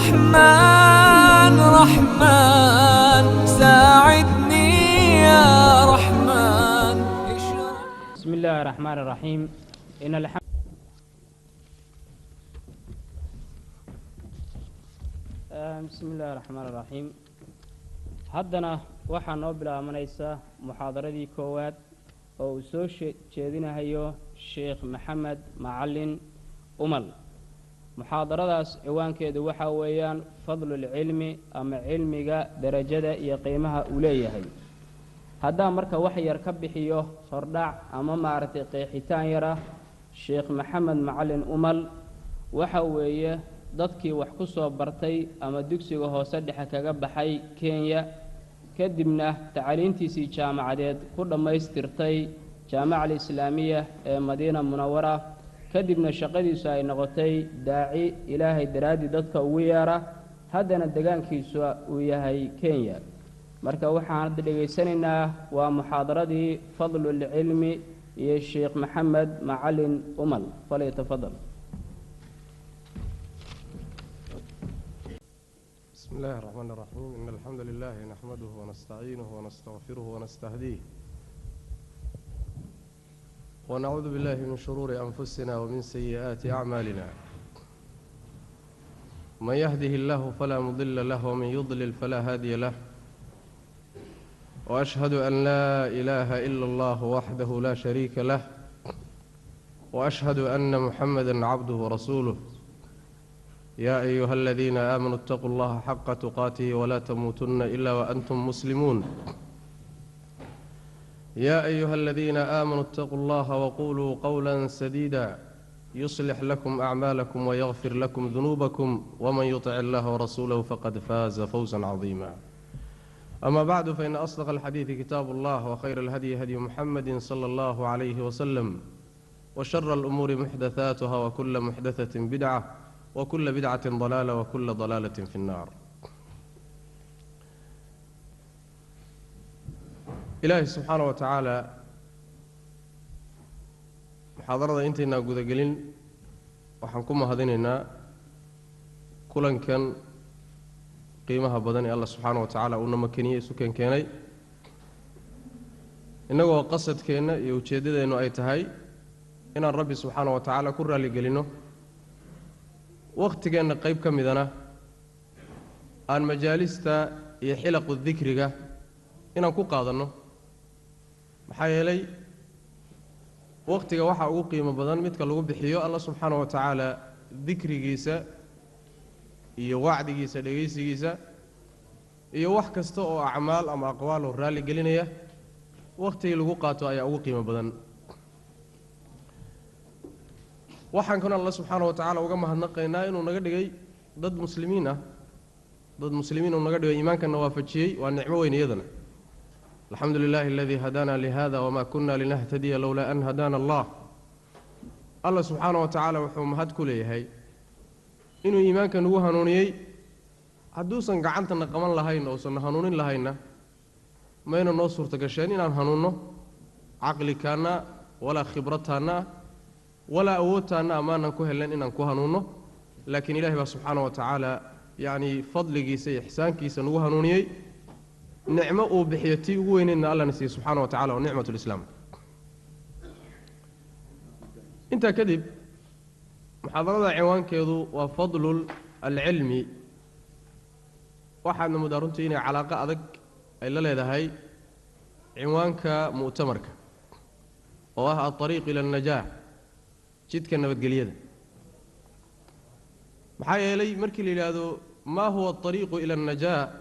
رحمن رحمن ساعدني يا رحمن. بسم الله الرحمن الرحيم. إن الحمد بسم الله الرحمن الرحيم. haddana waxaa noo bilaabanaysa muxaadaradii koowaad oo uu soo jeedinayo sheekh maxamed macalin umal. muxaadaradaas ciwaankeedu waxa weeyaan fadlul cilmi ama cilmiga darajada iyo qiimaha uu leeyahay. haddaan marka wax yar ka bixiyo hordhac ama maaragtay qeexitaan yara, sheekh maxamed macalin umal waxa weeye dadkii wax ku soo bartay ama dugsiga hoose dhexe kaga baxay Kenya, kadibna tacliintiisii jaamacadeed ku dhammaystirtay jaamacada islaamiya ee Madiina Munawwara, kadibna shaqadiisu ay noqotay daaci ilaahay daraadi dadka ugu yeera, haddana deegaankiisu uu yahay Kenya. marka waxaan hadda dhageysanaynaa waa muxaadaradii fadlul cilmi iyo sheekh maxamed macalin umal. falyatafadal. بسم الله الرحمن الرحيم. إن الحمد لله نحمده ونستعينه ونستغفره ونستهديه ونعوذ بالله من شرور أنفسنا ومن سيئات أعمالنا. من يهده الله فلا مضل له ومن يضلل فلا هادي له. وأشهد أن لا إله إلا الله وحده لا شريك له. وأشهد أن محمدا عبده ورسوله. يا أيها الذين آمنوا اتقوا الله حق تقاته ولا تموتن إلا وأنتم مسلمون. يا أيها الذين آمنوا اتقوا الله وقولوا قولا سديدا يصلح لكم أعمالكم ويغفر لكم ذنوبكم ومن يطع الله ورسوله فقد فاز فوزا عظيما. أما بعد، فإن أصدق الحديث كتاب الله وخير الهدي هدي محمد صلى الله عليه وسلم وشر الأمور محدثاتها وكل محدثة بدعة وكل بدعة ضلالة وكل ضلالة في النار. إلهي سبحانه وتعالى محاضرة إنتنا قد قلين وحنكم هذيننا كلن كان قيمها بدني الله سبحانه وتعالى ونما كنيه سكن كيني إنه قصد كينا يوجد إنه أي تهاي إن الرب سبحانه وتعالى كرر لقلينه waqtigeena qayb ka midana aan majaalista iyo xilaqu dhikriga inaan ku qaadano. maxaa yeelay waqtiga waxa ugu qiimo badan midka lagu bixiyo Allah subhanahu wa ta'ala dhikrigiisa iyo wacdigiisa dhageysigiisa iyo wax kasta oo acmaal ama aqwaal oo raali gelinaya waqtiga lagu qaato ayaa ugu qiimo badan. waxaan kana Allah subhanahu wa ta'ala uga mahadnaqaynaa inuu naga dhigay dad muslimiin ah, oo naga dhigay iimaankana waafajiyay. waa nicmo weyn iyadana. alxamdulillahi alladhi hadana lihada wama kunna linahtadiya lawla an hadana Allah. Allah subhanahu wa ta'ala wuxuu mahad ku leeyahay inuu iimaanka nagu hanuuniyay. hadduusan gacantana qaban lahayn oo san hanuunin lahayna mayna noo suurta gasheen inaan hanuunno caqlikaana wala khibrataana ولا أوتنا أمانا كهلن إن كهنونه. لكن إلهي سبحانه وتعالى يعني فضلك سي إحسانك سنوه هنوني نعمة بحياتي وين إن الله نسي سبحانه وتعالى ونعمة الإسلام. أنت كذب محاضرة عوان كيضو وفضل العلم. واحد من مدارنتين علاقة أذك إلا لهذا هاي عوانك مؤتمرك وهو الطريق إلى النجاح. jidka nabadgelyada. maxaa yeelay markii la yiraahdo ma huwa at-tariiqu ila an-najaa,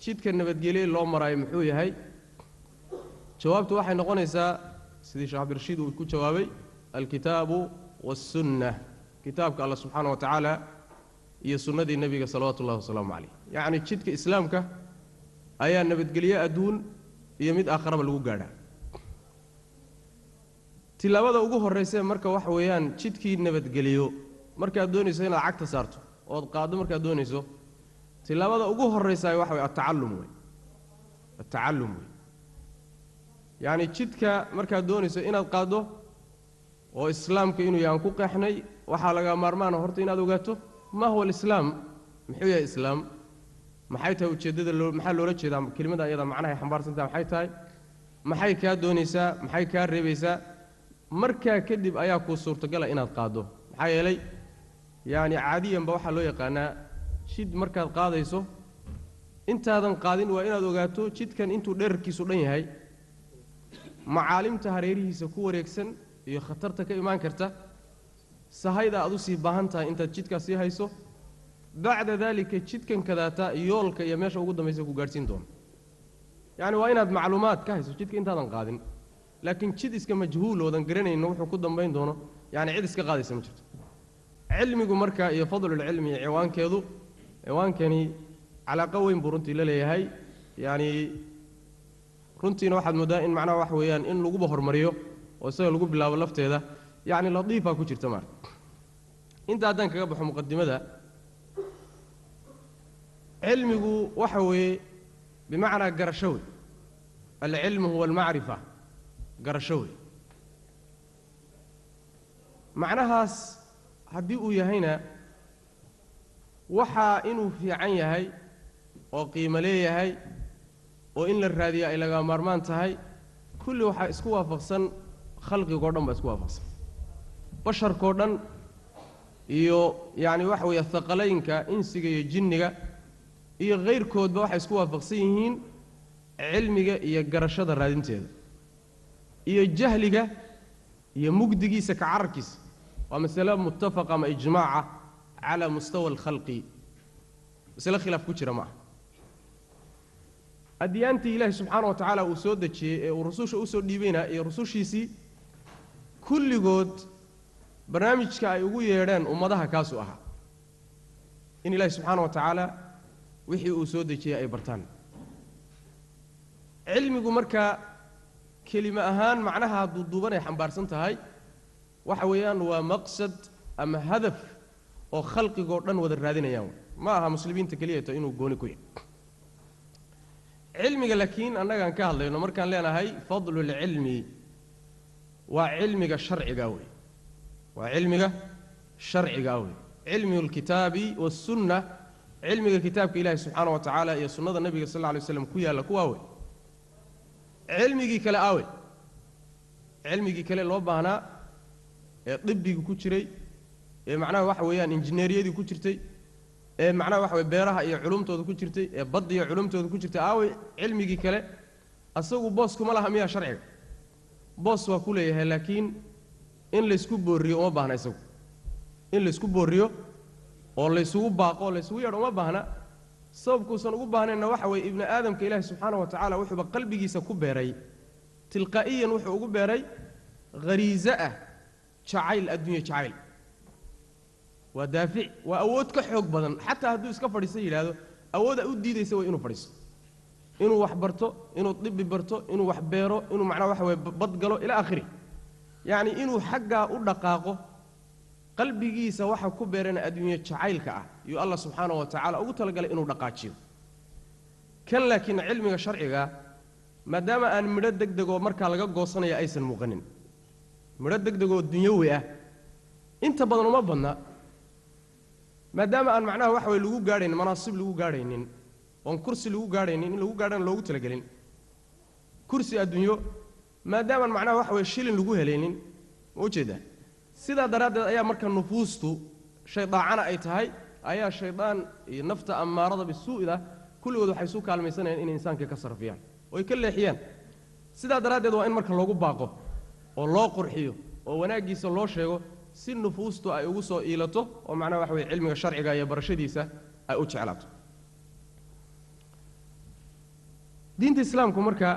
jidka nabadgelye loo maray muxuu yahay? jawaabtu waxay noqonaysaa sidii Sheekh Abdi Rashiid uu ku jawaabay al-kitaabu was-sunnah. kitaabka Allah subhanahu wa ta'ala iyo sunnadii nabiga sallallahu alayhi wasallam. yaani jidka islaamka ayaa nabadgelye adduun iyo mid aakhiraba lagu gaadhaa. tilaabada ugu horeysay marka wax weeyaan jidkii nabadgeliyo. marka doonayso inaad cagta saarto oo qaado, marka doonayso tilaabada ugu horeysay wax weey at-ta'allum. yaani jidka marka doonayso inaad qaado oo islaamka inuu yaan ku qeexnay waxa laga maarmaan horta inaad ogaato ma huwa al-islaam, محوية إسلام محيتها وجدد محل ولا جدا كلمة أيضا معناها حمبار سنتها محيتها محيكا دونيسا محيكا ريبيسا مركا كدب أياكو صورة قال إن القادو محي لي يعني عاديا بوحة لو يقانا شد مركا القاضيسو أنت هذا قادين وإن دوغاتو شد كان أنتو دركي سوداني هاي معالم تهريري سكور يكسن يخطرتك إيمان كرتا سهيدا أدوسي باهنتا أنت شد كاسي هايسو بعد ذلك شد كان كذاتا يولك يماشى وجود ما يسكو جارسين دوم يعني وين هاد معلومات كهيسو شد أنت هذا قادين لكن شد إسك مجهول ودن قرني إنه وحنا قدام بين دونه يعني عيد إسك قاضي سمجت علمي مركا يفضل العلم عوان كذو عوان كني على قوي برنتي للي هاي يعني runtii waxa mudaa in macna wax weeyaan in lagu hormariyo oo isaga lagu bilaabo lafteeda yaani ladiifa ku jirta mar inta hadan kaga baxo muqaddimada cilmigu waxa weey bimaana garashaw al-ilm huwa al-ma'rifa garashaw macnahaas hadii uu yahayna waxa inuu fiican yahay oo qiimo leeyahay oo in la raadiyo ay laga maarmaan tahay kulli waxa isku waafaqsan khalqiga oo dhan ba isku waafaqsan basharka oo dhan iyo yaani wax weey thaqalaynka insiga iyo jinniga iyo qeyrkoodba waxa isku waafaqsan yihiin cilmiga iyo garashada raadinteeda iyo jahliga iyo mugdigiisa ka cararkiisa waa mas'ala muttafaqa ma ijmaaca ala mustawa al-khalqi mas'ala khilaaf ku jira ma أديانتي الله سبحانه وتعالى وسودة شيء ورسوش أسود ديبينا رسوشيسي كل جود برنامج كأيوه يران ومضاها كاسوها إن الله سبحانه وتعالى وحي أسود شيء أي برتان علمي جمركا كلمة أهان معناها ضدوبنا حنبارسنتها هاي وحويان ومقصد أم هدف أو خلق جوردن ودرادين يوم ما مسلمين تكلية إنه جوني كوي علمي لكن أنا كان كهلا إنه مركان لنا هاي فضل العلم وعلمك الشرعي قوي وعلمك الشرعي قوي علم الكتاب والسنة علمك الكتاب كإله سبحانه وتعالى يا سنة النبي صلى الله عليه وسلم كويا لكواوي علمك كلا قوي علمك كلا لوبا هنا طبي كوتشري معناه واحد ويان إنجنيرية دي كوتشرتي معناه واحد بيرها هي علومته كوتشرتي بدي علومته كوتشرتي قوي علمك كلا أسوق بوسكم الله مياه شرعي بوس وكله لكن إن لسكوب بوريو ما بهنا يسوق إن لسكوب بوريو أو لسوق باقو لسوق يرو ما بهنا صوب كوسن وبهنا إنه واحد ابن آدم كإله سبحانه وتعالى وحب قلبه يسكوب بيري تلقائيا وحب بيري غريزة شعيل الدنيا شعيل ودافع وأود كحوق بدن حتى هدوس كفر يسير هذا أود أودي يسوي إنه فريس إنه وحبرته إنه طب برته إنه وحبيره إنه معناه واحد بطقله إلى آخره يعني إنه حقه ودقاقه قلبي جيس واحد كبرنا الدنيا شعيل كأ يو الله سبحانه وتعالى أقول تلقى إنه دقاتشيو كان لكن علمي الشرعي ما دام أن مردك دقو مركا لقى قوصنا يا أيس المغنن مردك دقو الدنيوية أنت بدنا ما بدنا ما دام أن معناه واحد لو قارين مناصب لو قارين وان كرسي لو قارين لو قارين لو تلقين كرسي الدنيا ما دام أن معناه واحد شيل لو هلين وجده سيدا دراد أيام مركا نفوسته شيطان أي تهاي أيا شيطان نفط أمارض بالسوء إذا كل وذو حيسوك على الميسان إن إنسان كسر فيها ويكل أحيان سيدا دراد وإن مركا لو باقه والله قرحيه وناجيس الله شيء سن نفوسته أي وصو إيلته ومعناه واحد علم الشرع جاي برشديسة أي أتشعلته دين الإسلام كمركا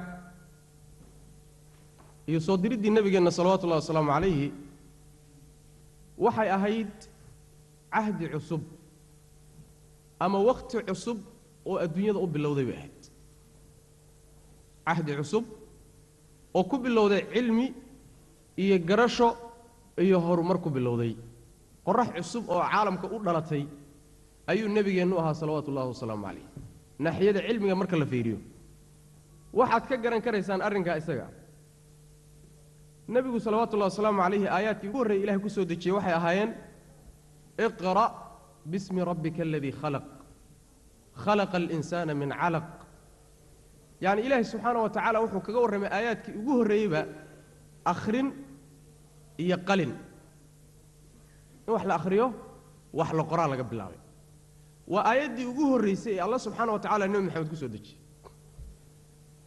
يصدر الدين النبي جل صلوات الله والسلام عليه وحي أهيد عهد عصب أما وقت عصب والدنيا ضوء باللوذي واحد عهد عصب وكب اللوذي علمي يجرشه يهور مركب باللوذي قرح عصب أو عالم كأولتي أي النبي جنوها صلوات الله والسلام عليه ناحية علمي مركب لفيريو واحد كجرن كريسان أرنك إسقى النبي صلوات الله والسلام عليه آيات يقول إله كسود الشيء وحي أهين اقرأ باسم ربك الذي خلق khalaqa alinsaana min calaq yacni ilaahay subxaana wa tacaala wuxuu kaga warramay aayaadkii ugu horreeyeyba akhrin iyo qalin in wax la akhriyo wax la qoraa laga bilaabay waa aayaddii ugu horraysay ee allah subxaana wa tacala nebi maxamed ku soo dejiyey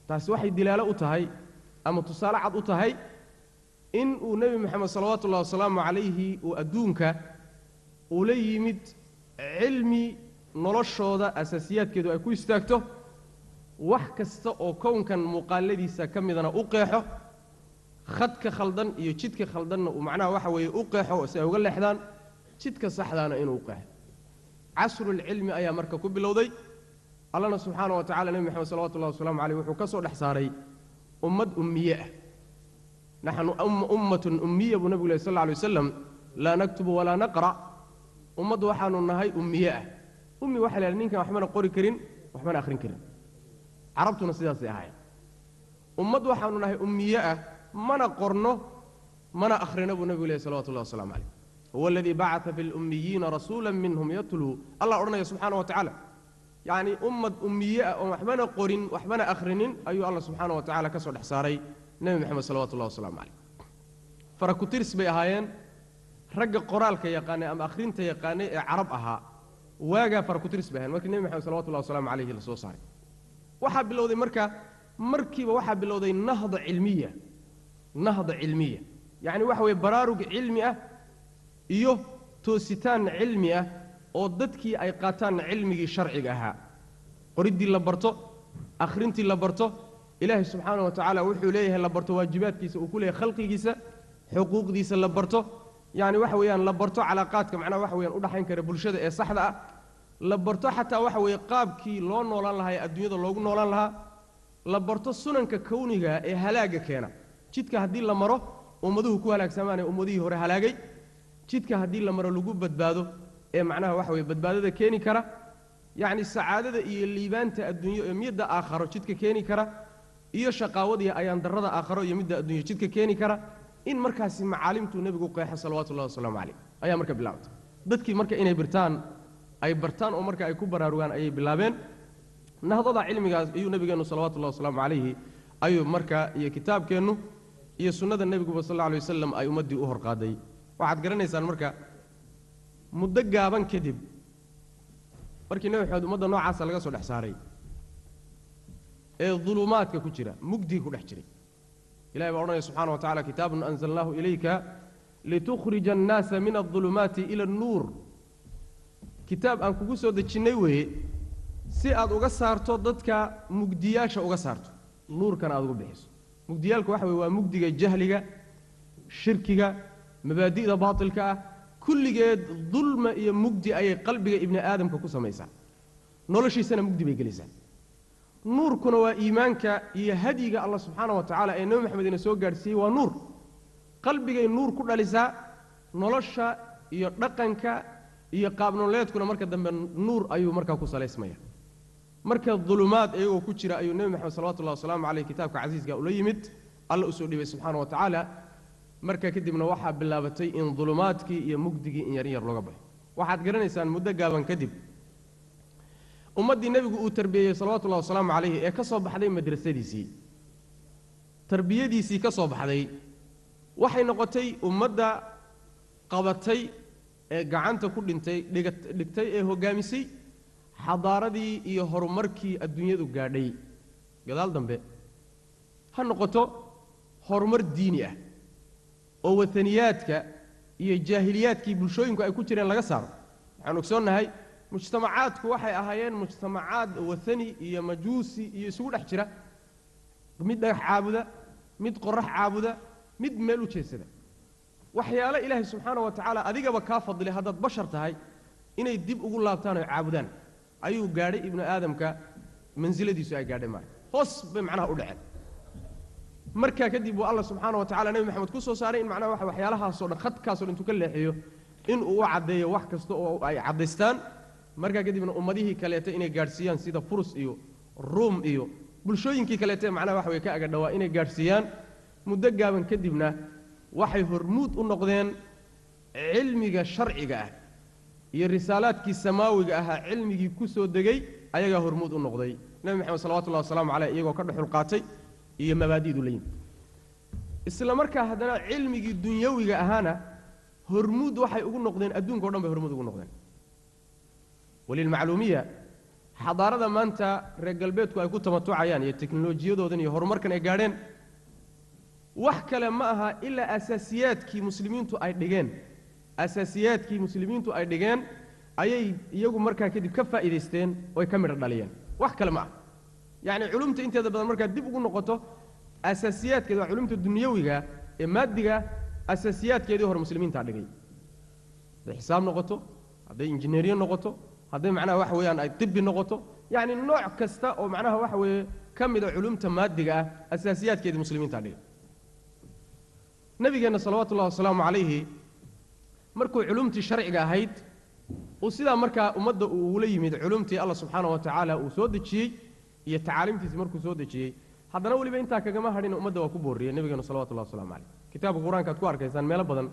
taasi waxay dilaalo u tahay ama tusaale cad u tahay in uu nebi moxamed salawaatu ullahi wasalaamu calayhi uu adduunka uu la yimid cilmi noloshooda asaasiyaadkeedu ay ku istaagto wax kasta oo kownkan muuqaaladiisa ka midana u qeexo khadka khaldan iyo jidka khaldanna uu macnaha waxa weeye u qeexo si ay uga leexdaan jidka saxdaana inuu u qeexo casrulcilmi ayaa marka ku bilowday allana subxaana wa tacala nebi moxamed salawatu ullahi wasalaamu caleyh wuxuu ka soo dhex saaray ummad ummiye ah naxnu ummatun ummiya buu nebigu lehy sal alla alay wasalam laa naktubu walaa naqra' ummaddu waxaanu nahay ummiye ah ummi waxa la yidhaha ninkan waxbana qori karin waxbana akhrin karin carabtuna sidaasay ahaayeen ummad waxaanu nahay ummiye ah mana qorno mana akhrino buu nebigu lehy salawatu ullahi wasalaamu calayh huwa aladii bacata fi lummiyiina rasuula minhum yatluu allah odhanaya subxaana wa tacaala yacni ummad ummiye ah oon waxbana qorin waxbana akhrinin ayuu allah subxaana wa tacala ka soo dhex saaray nebi moxamed salawatu ullahi wasalaamu calayh farakutirs bay ahaayeen ragga qoraalka yaqaanay ama akhrinta yaqaanay ee carab ahaa waagaa farakutirs bay ahayen markii nebi moxamed salawatu ullahi wasalaamu calayhi la soo saaray waxaa bilowday markiiba waxaa bilowday nahda cilmiya yacni waxa weeye baraarug cilmi ah iyo toositaan cilmi ah oo dadkii ay qaataan cilmigii sharciga ahaa qoriddii la barto akhrintii la barto ilaahay subxaana wa tacaala wuxuu leeyahay la barto waajibaadkiisa uu ku leeyahay khalqigiisa xuquuqdiisa la barto yacni waxa weeyaan la barto calaaqaadka macnaha waxa weyaan udhaxayn kara bulshada ee saxda ah la barto xataa waxa weeye qaabkii loo noolaan lahaa ee adduunyada loogu noolaan lahaa la barto sunanka kowniga ee halaagga keena jidka haddii la maro ummaduhu ku halaagsamaanee ummadihii hore halaagay jidka haddii la maro lagu badbaado ee macnaha waxa weye badbaadada keeni kara yacni sacaadada iyo liibaanta adduunyo ee midda aakharo jidka keeni kara iyo shaqaawadiiyo ayaan darrada aakharo iyo midda adduunyo jidka keeni kara in markaasi macaalimtuu nebigu qeexa salawaatu ullahi wasalaamu calayh ayaa marka bilaabtay dadkii marka inay ay bartaan oo marka ay ku baraarugaan ayay bilaabeen nahdada cilmigaas ayuu nebigeennu salawatu ullahi wasalaamu calayhi ayuu marka iyo kitaabkeennu iyo sunnada nebiguba sal alla alay wasalam ay ummaddii u horqaaday waxaad garanaysaan marka muddo gaaban kadib markii nebi maxamed ummadda noocaasa laga soo dhex saaray ee dulumaadka ku jira mugdii ku dhex jiray ilahay baa odhanaya subxana wa tacala kitaabun anzalnaahu ilayka litukhrija annaasa min aldulumaati ila annuur kitaab aan kugu soo dejinnay weeye si aad uga saarto dadka mugdiyaasha uga saarto nuurkana aad uga bixiso mugdiyaalku waxa weye waa mugdiga jahliga shirkiga mabaadi'da baatilka ah kulligeed dulma iyo mugdi ayay qalbiga ibni aadamka ku samaysaa noloshiisana mugdi bay gelaysaa nuurkuna waa iimaanka iyo hadyiga allah subxaana wa tacaala ee nebi maxamed ina soo gaadhsiiyey waa nuur qalbigay nuur ku dhalisaa nolosha iyo dhaqanka iyo qaabnoleedkuna marka dambe nuur ayuu markaa ku salaysmaya marka dulumaad iyagoo ku jira ayuu nebi maxamed salawatu ullahi wasalaamu caleyh kitaabka casiiska ula yimid alla u soo dhibay subxaana wa tacaala marka kadibna waxaa bilaabatay in dulumaadkii iyo mugdigii in yaryar looga baxo waxaad garanaysaan muddo gaaban kadib ummaddii nebigu uu tarbiyeyey salawatu ullahi wasalaamu calayhi ee ka soo baxday madrasadiisii tarbiyadiisii ka soo baxday waxay noqotay ummadda qabatay ee gacanta ku dhigtay ee hoggaamisay xadaaradii iyo horumarkii adduunyadu gaadhay gadaal dambe ha noqoto horumar diini ah oo wataniyaadka iyo jaahiliyaadkii bulshooyinku ay ku jireen laga saaro waxaan ogsoonnahay mujtamacaadku waxay ahaayeen mujtamacaad watani iyo majuusi iyo isugu dhex jira mid dhagax caabuda mid qorax caabuda mid meel u jeedsada waxyaalo ilaahay subxaana wa tacaala adigaba kaa fadilay haddaad bashar tahay inay dib ugu laabtaan oo caabudaan ayuu gaadhay ibnu aadamka mansiladiisu ay gaadhay marka hoos bay macnaha u dhaceen markaa kadib buu alla subxaana wa tacala nebi maxamed ku soo saaray in macnaha waxyaalahaasoo dhan khadkaasoo dhan intuu ka leexiyo inuu u caddeeyo wax kasta oo ay caddaystaan markaa kadibna ummadihii kaleeta inay gaadhsiiyaan sida furus iyo ruum iyo bulshooyinkii kaleeta macnaha waxa way ka agadhawaa inay gaadhsiiyaan muddo gaaban kadibna waxay hormuud u noqdeen cilmiga sharciga ah iyo risaalaadkii samaawiga ahaa cilmigii ku soo degay ayagaa hormuud u noqday nebi maxamed salawatullahi wasalaamu caleyh iyagoo ka dhuxul qaatay iyo mabaadi'du la yimid isla markaa haddana cilmigii dunyawiga ahaana hormuud waxay ugu noqdeen adduunka o dhan bay hormuud ugu noqdeen walilmacluumiya xadaarada maanta reer galbeedku ay ku tamatucayaan iyo teknolojiyadoodan iyo horumarkan ay gaadheen wax kale ma aha ilaa asaasiyaadkii muslimiintu ay dhigeen ayay iyagu markaa kadib ka faa'iidaysteen oo ay ka midho dhaliyeen wax kale ma aha yacni culumta inteeda badan markaad dib ugu noqoto asaasiyaadkeeda waa culumta dunyawiga ee maadiga asaasiyaadkeedii hore muslimiintaa dhigay hadday xisaab noqoto hadday injineeriye noqoto hadday macnaha waxa weeyaan ay tibbi noqoto yacni nooc kasta oo macnaha waxa weeye ka mid a culumta maadiga ah asaasiyaadkeedii muslimiintaa dhigay nabigeenna salawaatullahi wasalaamu calayhi markuu culumtii sharciga ahayd uu sidaa markaa ummadda uu ula yimid culumtii alla subxaana wa tacaala uu soo dejiyey iyo tacaalimtiisii markuu soo dejiyey haddana weliba intaa kagama hadhin ummadda waa ku boorriyey nabigeenu salawatullahi wasalaamu calayh kitaabka qur-aanka ad ku arkaysaan meelo badan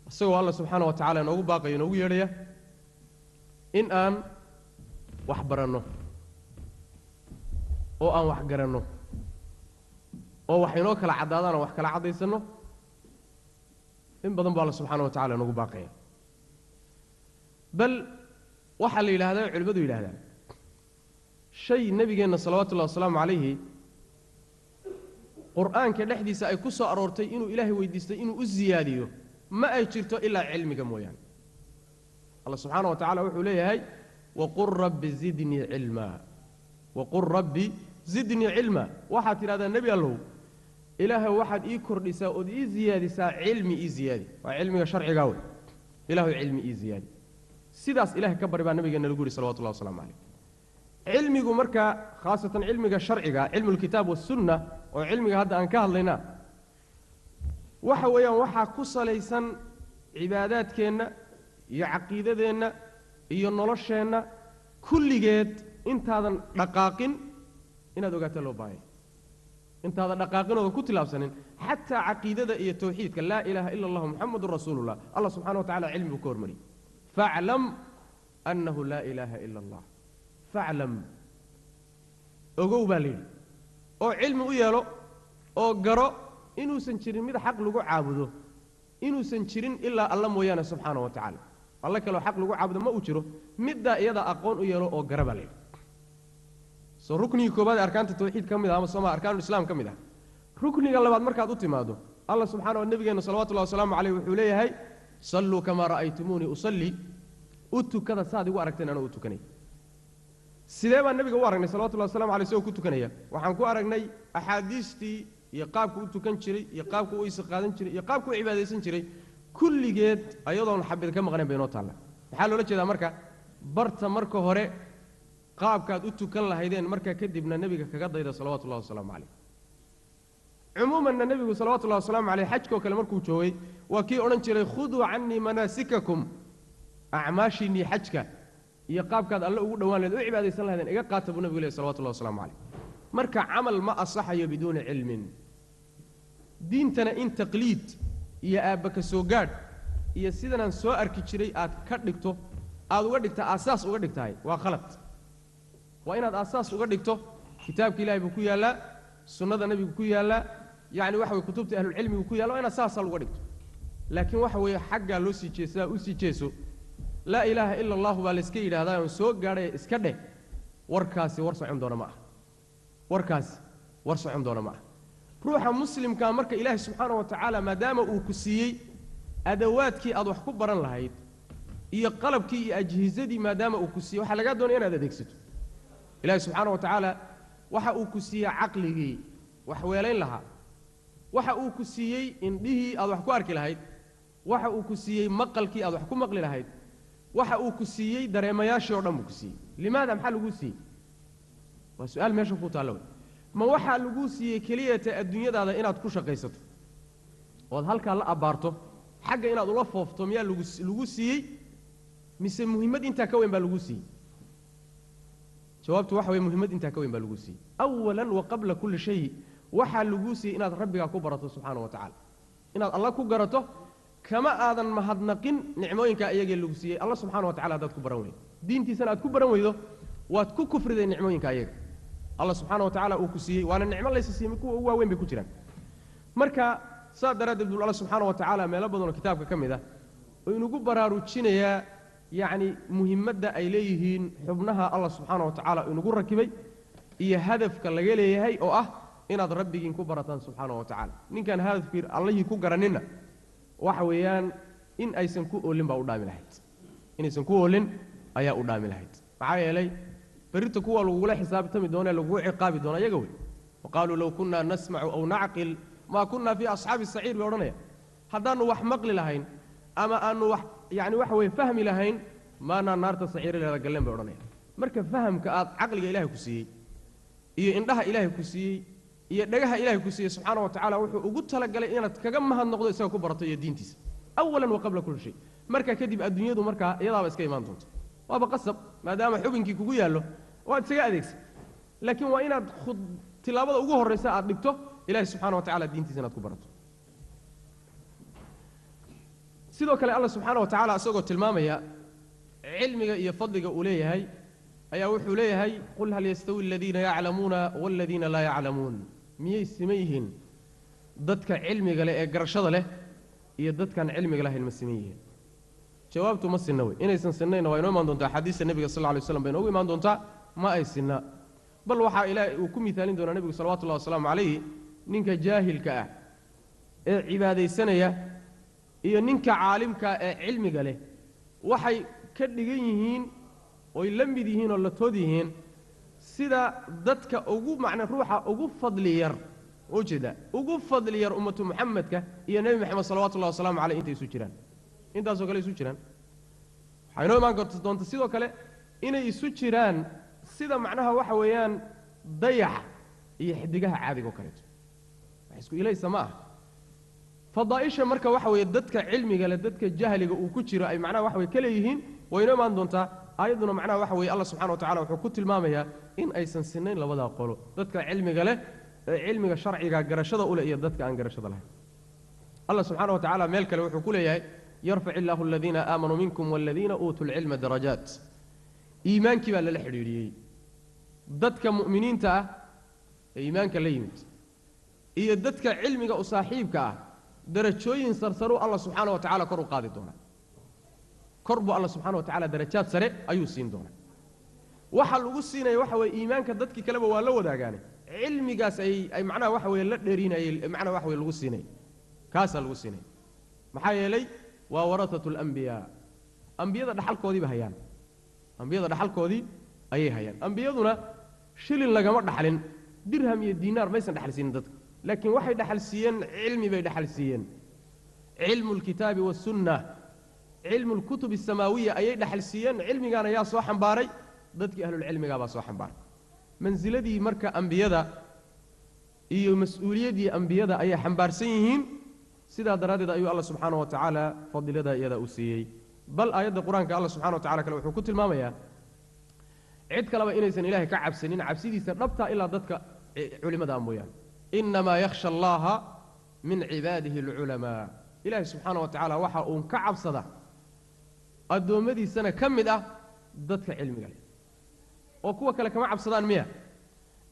isagoo alla subxaana wa tacala inoogu baaqayo inoogu yeedhaya in aan wax baranno oo aan wax garanno oo wax inoo kala caddaadaan oo wax kala caddaysanno in badan baa alla subxaana wa tacala inoogu baaqaya bal waxaa la yidhaahdaa culimmadu yidhahdaan shay nebigeenna salawatullahi wasalaamu calayhi qur'aanka dhexdiisa ay ku soo aroortay inuu ilaahay weydiistay inuu u siyaadiyo ma ay jirto ilaa cilmiga mooyaane allah subxaana wa tacala wuxuu leeyahay waqul rabbi zidnii cilmaa waqul rabbi zidnii cilmaa waxaad tidhahdaa nebi allow ilaahay waxaad ii kordhisaa ood ii siyaadisaa cilmi ii siyaadi waa cilmiga sharcigaa wey ilaahay cilmi ii siyaadi sidaas ilaahay ka bari baa nabigeena lagu yidhi salawatullahi wasalaamu calayh cilmigu markaa khaasatan cilmiga sharciga cilmulkitaab wasunna oo cilmiga hadda aan ka hadlaynaa waxa weeyaan waxaa ku salaysan cibaadaadkeenna iyo caqiidadeenna iyo nolosheenna kulligeed intaadan dhaqaaqin inaad ogaataa loo baahaya intaadan dhaqaaqinooda ku tilaabsanin xataa caqiidada iyo tawxiidka laa ilaaha ila allah muxamadun rasuulullah allah subxana wa tacala cilmi buu ka hormariyey faclam annahu laa ilaaha ila allah faclam ogow baa la yidhi oo cilmi u yeelo oo garo inuusan jirin mid xaq lagu caabudo inuusan jirin ilaa alla mooyaane subxaana wa tacaala alle kaloo xaq lagu caabudo ma uu jiro middaa iyada aqoon u yeelo oo gara baa la yidhi soo ruknigii koobaad ee arkaanta tawxiid ka mid ah ama sooma arkaanulislaam ka mid ah rukniga labaad markaad u timaado alla subxaana wa nabigeenna salawatullahi wasalaamu calayh wuxuu leeyahay salluu kamaa ra'aytumuunii usallii u tukada saad igu aragteen anoo u tukanay sidee baan nabiga u aragnay salawatullahi wasalamu alay isagoo ku tukanaya waxaan ku aragnay axaadiistii iyo qaabku u tukan jiray iyo qaabku u isa qaadan jiray iyo qaabku u cibaadaysan jiray kulligeed ayadoon xabid ka maqnayn bay inoo taalla maxaa loola jeedaa marka barta marka hore qaabkaad u tukan lahaydeen markaa kadibna nebiga kaga dayda salawatullahi wasalaamu calayh cumuumanna nebigu salawatullahi wasalaamu caleyh xajkoo kale markuu joogay waa kii odhan jiray khuduu cannii manaasikakum acmaashiinnii xajka iyo qaabkaad alle ugu dhowaan lahed u cibaadaysan lahaydeen iga qaata buu nebigu lehy salawatullahi waslamu calayh marka camal ma asaxayo biduuni cilmin diintana in taqliid iyo aabba ka soo gaadh iyo sidanaan soo arki jiray aad ka dhigto aad uga dhigta aasaas uga dhigtahay waa khalad waa inaad aasaas uga dhigto kitaabka ilahay buu ku yaallaa sunnada nebigu ku yaallaa yacni waxa weye kutubta ahlulcilmigu ku yaalla waa inaad saasaa uga dhigto laakiin waxa weeye xaggaa loo sii jeesaa u sii jeeso laa ilaaha ila allahu baa layska yidhahdaa oon soo gaadhay iska dheh warkaasi war socon doona ma ah warkaasi war socon doona ma ah ruuxa muslimkaa marka ilaahay subxaana wa tacaala maadaama uu ku siiyey adawaadkii aad wax ku baran lahayd iyo qalabkii iyo ajhizadii maadaama uu ku siiyey waxaa lagaa doonaya inaad adeegsato ilaahay subxaana wa tacaala waxa uu ku siiyey caqligii wax weelayn lahaa waxa uu ku siiyey indhihii aad wax ku arki lahayd waxa uu ku siiyey maqalkii aad wax ku maqli lahayd waxa uu ku siiyey dareemayaashii oo dhan buu ku siiyey limaada maxaa laguu siiyey waa su-aal meesha ku taalla wey ma waxaa laguu siiyey keliyata adduunyadaada inaad ku shaqaysato ood halkaa la abbaarto xagga inaad ula foofto miyaa lagu siiyey mise muhimmad intaa ka weyn baa laguu siiyey jawaabtu waxa weye muhimmad intaa ka weyn baa laguu siiyey awalan wa qabla kulli shay waxaa laguu siiyey inaad rabbigaa ku barato subxaana wa tacaala inaad alla ku garato kama aadan mahadnaqin nicmooyinkaa iyagee lagu siiyey alla subxana wa tacala haddaad ku baran weydo diintiisana aad ku baran weydo waad ku kufriday nicmooyinka ayaga allah subxaana wa tacaala uu ku siiyey waana nicmo laysa siiyey kuwa ugu waaweyn bay ku jiraan marka saa daraaddeed buu alla subxaana wa tacaala meelo badan oo kitaabka ka mid ah oo inugu baraarujinayaa yacni muhimmadda ay leeyihiin xubnaha allah subxaana wa tacaala inugu rakibay iyo hadafka laga leeyahay oo ah inaad rabbigiin ku barataan subxaana wa tacaala ninkaan hadafkii allihii ku garaninna waxa weeyaan in aysan ku oolin baa u dhaami lahayd inaysan ku oolin ayaa u dhaami lahayd maxaa yeelay berrinta kuwa lagugula xisaabtami doona ee lagugu ciqaabi doona iyaga wey waqaaluu low kunnaa nasmacu aw nacqil maa kunnaa fii asxaabi saciir bay odhanaya haddaannu wax maqli lahayn ama aannu wax yacni waxa weye fahmi lahayn maanaa naarta saciirileeda galleen bay odhanaya marka fahamka aad caqliga ilaahay ku siiyey iyo indhaha ilaahay ku siiyey iyo dhagaha ilaahay ku siiyey subxaana wa tacaala wuxuu ugu talagalay inaad kaga mahadnoqdo isaga ku barato iyo diintiisa awalan wa qabla kulli shay marka kadib adduunyadu markaa iyadaaba iska imaan doonto waaba qasab maadaama xubinkii kugu yaallo waad isaga adeegsan laakiin waa inaad tilaabada ugu horraysa aad dhigto ilaahay subxana wa tacala diintiisa inaad ku barato sidoo kale alla subxaana wa tacaala isagoo tilmaamaya cilmiga iyo fadliga uu leeyahay ayaa wuxuu leeyahay qul hal yastawi aladiina yaclamuuna waaladiina laa yaclamuun miyay siman yihiin dadka cilmiga leh ee garashada leh iyo dadkaan cilmiga lahayn ma siman yihiin jawaabtu ma sinna wey inaysan sinnayna waa inoo imaan doontaa xadiista nebiga sal lla lay slam bay inoogu imaan doontaa ma ay sinna bal waxaa ilaahay uu ku miaalin doonaa nebigu salawatu llahi wasalaamu calayhi ninka jaahilka ah ee cibaadaysanaya iyo ninka caalimkaa ee cilmiga leh waxay ka dhigan yihiin oy la mid yihiin oo la tood yihiin sida dadka ugu macna ruuxa ugu fadli yar ujeeda ugu fadli yar ummatu muxamedka iyo nebi moxamed salawatu llahi wasalaamu caleyh intay isu jiraan intaasoo kale isu jiraan waxaa inoo imaan doonta sidoo kale inay isu jiraan sida macnaha waxa weeyaan dayaxa iyo xidigaha caadiga oo kaleeto wax isku ilaysa ma ah fadaa'isha marka waxa weeye dadka cilmiga leh dadka jahliga uu ku jiro ay macnaha waxa weye ka leeyihiin way inoo imaan doontaa aayadduna macnaha waxa weeye allah subxana wa tacala wuxuu ku tilmaamayaa in aysan sinnayn labadaa qolo dadka cilmiga leh ee cilmiga sharciga garashada u leh iyo dadka aan garashada lahayn allah subxaana wa tacala meel kale wuxuu ku leeyahay yarfac illaahu aladiina aamanuu minkum waladiina uutuu lcilma darajaat iimaankii baa lala xidhiidhiyey dadka mu'miniinta ah ee iimaanka la yimid iyo dadka cilmiga u saaxiibka ah darajooyin sarsaru allah subxaana wa tacala kor u qaadi doonaa kor buu alla subxana wa tacala darajaad sare ayuu siin doonaa waxa lagu siinaya waxa weye iimaanka dadkii kaleba waa la wadaagaane cilmigaas ay macnaha waxa weye la dheerinayey macnaha waxa weye lagu siinaya kaasaa lagu siinaya maxaa yeelay waa warasatu alambiyaa ambiyada dhaxalkoodiiba hayaan ambiyada dhaxalkoodii ayay hayaan ambiyaduna shilin lagama dhaxlin dirham iyo diinaar maysan dhaxal siinin dadka laakiin waxay dhaxal siiyeen cilmi bay dhaxal siiyeen cilmu lkitaabi wasunna cilmu lkutub asamaawiya ayay dhaxal siiyeen cilmigaana yaa soo xambaaray dadkii ahlulcilmigaa baa soo xambaaray mansiladii marka ambiyada iyo mas-uuliyaddii ambiyada ayay xambaarsan yihiin sidaa daraaddeed ayuu alla subxaana wa tacaala fadiladaa iyadaa u siiyey bal aayadda qur-aanka alla subxana wa tacala kale wuxuu ku tilmaamayaa cid kaleba inaysan ilaahay ka cabsanin cabsidiisa dhabtaa ilaa dadka culimada mooyaan inamaa yakhsha allaha min cibaadihi alculamaa ilaahay subxaana wa tacaala waxa uun ka cabsada addoommadiisana ka mid ah dadka cilmiga leh oo kuwa kale kama cabsadaan miya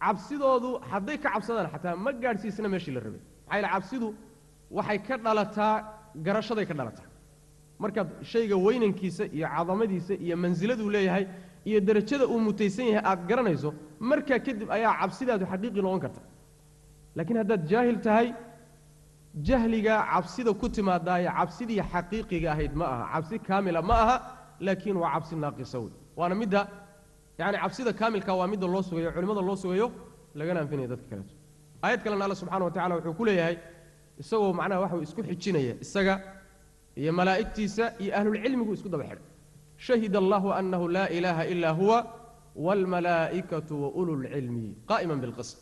cabsidoodu hadday ka cabsadaan xataa ma gaadhsiisna meeshii la rabay maxaa yaele cabsidu waxay ka dhalataa garashaday ka dhalataa markaad shayga weynankiisa iyo cadamadiisa iyo mansiladuu leeyahay iyo derajada uu mutaysan yahay aad garanayso markaa kadib ayaa cabsidaadu xaqiiqi noqon karta laakiin haddaad jaahil tahay jahliga cabsida ku timaadaaye cabsidii xaqiiqiga ahayd ma aha cabsi kaamila ma aha laakiin waa cabsi naaqisa wey waana midda yani cabsida kaamilka waa midda loo sugayo culimmada loo sugayo lagana anfinaya dadka kaleeto aayad kalena alla subxana wa tacala wuxuu ku leeyahay isagoo macnaha waxa isku xijinaya isaga iyo malaa'igtiisa iyo ahlulcilmigu isku daba xidhay shahida allahu annahu laa ilaaha ilaa huwa waalmalaa'ikatu wa ulu lcilmi qaa'iman bilqist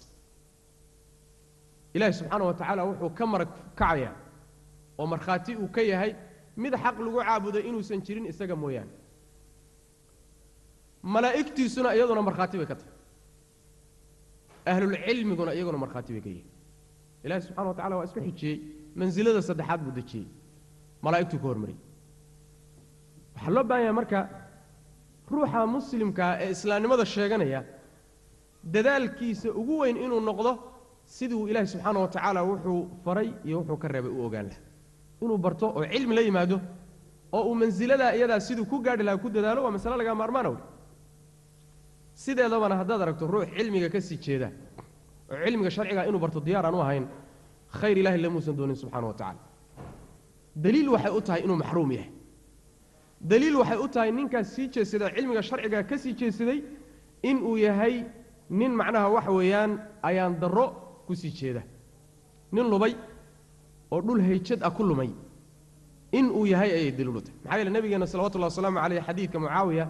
ilaahi subxaana wa tacaala wuxuu ka marag kacayaa oo markhaati uu ka yahay mid xaq lagu caabuday inuusan jirin isaga mooyaane malaa'igtiisuna iyaduna markhaati bay ka tahay ahlulcilmiguna iyaguna markhaati bay ka yihiin ilahi subxana wa tacala waa isku xijiyey mansilada saddexaad buu dejiyey malaa'igtuu ka hormariyey waxaa loo baahan yahay marka ruuxa muslimka ee islaamnimada sheeganaya dadaalkiisa ugu weyn inuu noqdo sidii ilaahay subxaanahu wa tacaala wuxuu faray iyo wuxuu ka reebay u ogaan lahaa inuu barto oo cilmi la yimaado oo uu mansiladaa iyadaa siduu ku gaadhi lahaa ku dadaalo waa masale laga maarmaana wey sideedabana haddaad aragto ruux cilmiga ka sii jeeda oo cilmiga sharciga inuu barto diyaar aan u ahayn khayr ilaahay lamuusan doonin subxaana wa tacaala daliil waxay u tahay inuu maxruum yahay daliil waxay u tahay ninkaas sii jeesaday cilmiga sharciga ka sii jeesaday inuu yahay nin macnaha waxa weeyaan ayaan darro ku sii jeeda nin lubay oo dhul hayjad ah ku lumay inuu yahay ayay daliil u tahay maxaa yeele nabigeena salawatullahi wasalaamu calayh xadiidka mucaawiya